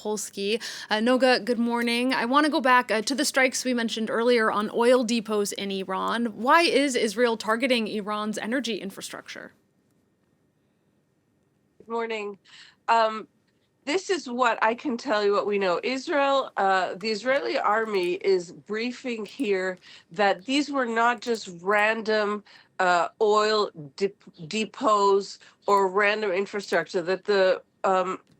Tarnopolsky. Noga, good morning. I want to go back to the strikes we mentioned earlier on oil depots in Iran. Why is Israel targeting Iran's energy infrastructure? Good morning. This is what I can tell you what we know. The Israeli army is briefing here that these were not just random oil depots or random infrastructure, that the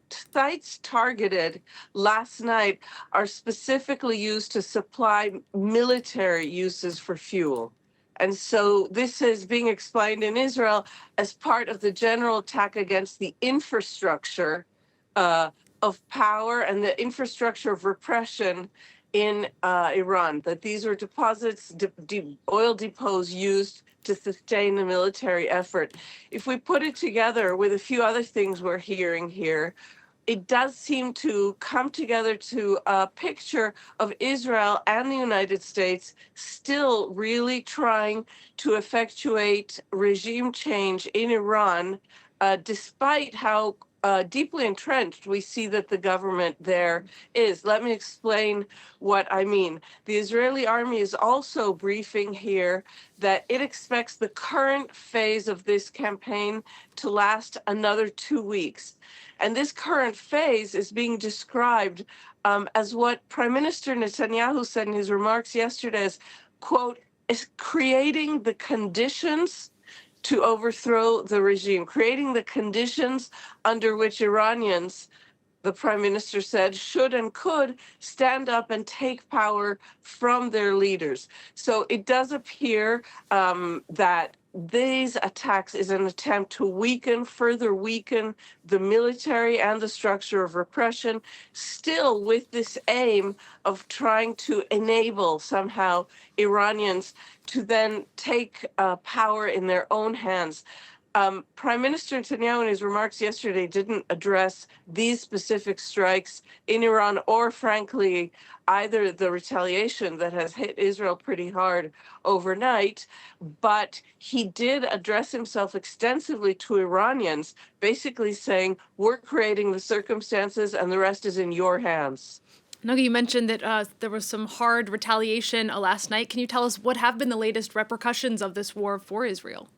sites targeted last night are specifically used to supply military uses for fuel. And so this is being explained in Israel as part of the general attack against the infrastructure uh, of power and the infrastructure of repression in Iran, that these were deposits, oil depots used to sustain the military effort. If we put it together with a few other things we're hearing here, it does seem to come together to a picture of Israel and the United States still really trying to effectuate regime change in Iran, despite how deeply entrenched we see that the government there is. Let me explain what I mean. The Israeli army is also briefing here that it expects the current phase of this campaign to last another 2 weeks. And this current phase is being described as what Prime Minister Netanyahu said in his remarks yesterday as, quote, is creating the conditions to overthrow the regime, creating the conditions under which Iranians, the prime minister said, should and could stand up and take power from their leaders. So it does appear that these attacks is an attempt to further weaken the military and the structure of repression, still with this aim of trying to enable somehow Iranians to then take power in their own hands. Prime Minister Netanyahu, in his remarks yesterday, didn't address these specific strikes in Iran or, frankly, either the retaliation that has hit Israel pretty hard overnight, but he did address himself extensively to Iranians, basically saying, we're creating the circumstances and the rest is in your hands. Noga, you mentioned that there was some hard retaliation last night. Can you tell us what have been the latest repercussions of this war for Israel?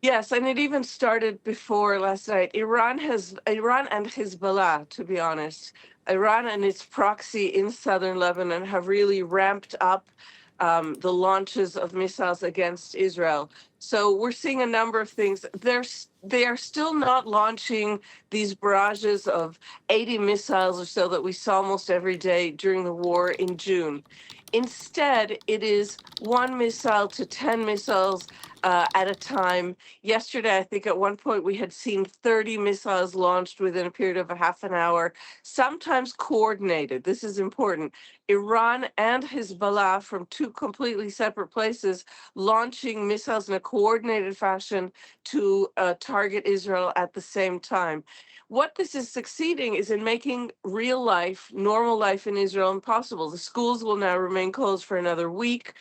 Yes, and it even started before last night. Iran and Hezbollah, to be honest, Iran and its proxy in southern Lebanon have really ramped up the launches of missiles against Israel. So we're seeing a number of things. They are still not launching these barrages of 80 missiles or so that we saw almost every day during the war in June. Instead, it is one missile to 10 missiles at a time. Yesterday, I think at one point we had seen 30 missiles launched within a period of a half an hour, sometimes coordinated. This is important. Iran and Hezbollah, from two completely separate places, launching missiles in a coordinated fashion to target Israel at the same time. What this is succeeding is in making real life, normal life in Israel impossible. The schools will now remain closed for another week.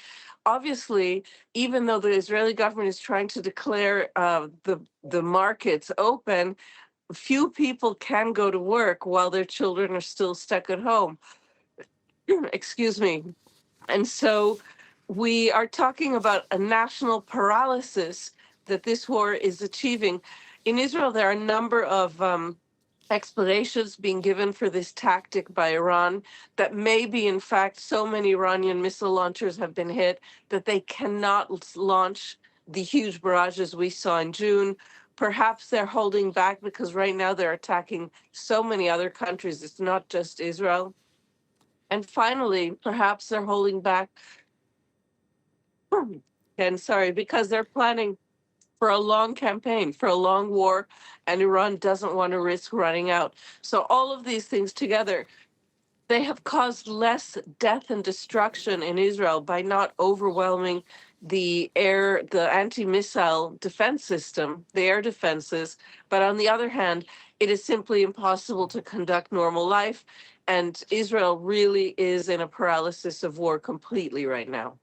Obviously, even though the Israeli government is trying to declare the markets open, few people can go to work while their children are still stuck at home. Excuse me. And so we are talking about a national paralysis that this war is achieving. In Israel, there are a number of explanations being given for this tactic by Iran, that maybe, in fact, so many Iranian missile launchers have been hit that they cannot launch the huge barrages we saw in June. Perhaps they're holding back because right now they're attacking so many other countries. It's not just Israel. And finally, perhaps they're holding back, and sorry, because they're planning for a long campaign, for a long war, and Iran doesn't want to risk running out. So all of these things together, they have caused less death and destruction in Israel by not overwhelming the anti-missile defense system, the air defenses. But on the other hand, it is simply impossible to conduct normal life. And Israel really is in a paralysis of war completely right now.